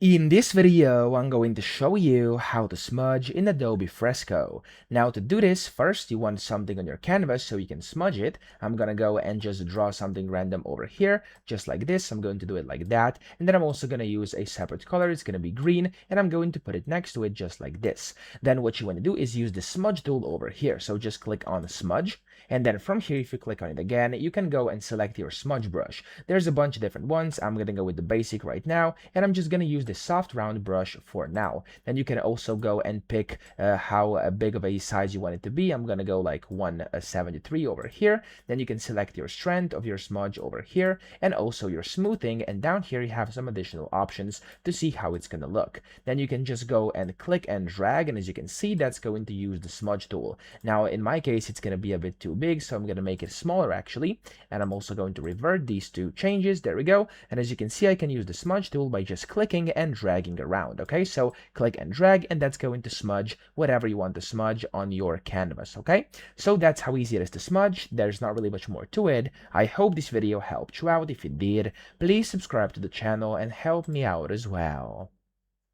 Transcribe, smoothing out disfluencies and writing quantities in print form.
In this video, I'm going to show you how to smudge in Adobe Fresco. Now to do this, first you want something on your canvas so you can smudge it. I'm gonna go and just draw something random over here, just like this. I'm going to do it like that. And then I'm also gonna use a separate color. It's gonna be green, and I'm going to put it next to it just like this. Then what you want to do is use the smudge tool over here. So just click on smudge. And then from here, if you click on it again, you can go and select your smudge brush. There's a bunch of different ones. I'm gonna go with the basic right now, and I'm just gonna use the soft round brush for now. Then you can also go and pick how big of a size you want it to be. I'm gonna go like 173 over here. Then you can select your strength of your smudge over here, and also your smoothing, and down here you have some additional options to see how it's gonna look. Then you can just go and click and drag, and as you can see, that's going to use the smudge tool. Now in my case, it's gonna be a bit too big, so I'm gonna make it smaller actually, and I'm also going to revert these two changes. There we go. And as you can see, I can use the smudge tool by just clicking and dragging around. Okay, so click and drag, and that's going to smudge whatever you want to smudge on your canvas. Okay, so that's how easy it is to smudge. There's not really much more to it. I hope this video helped you out. If it did, please subscribe to the channel and help me out as well.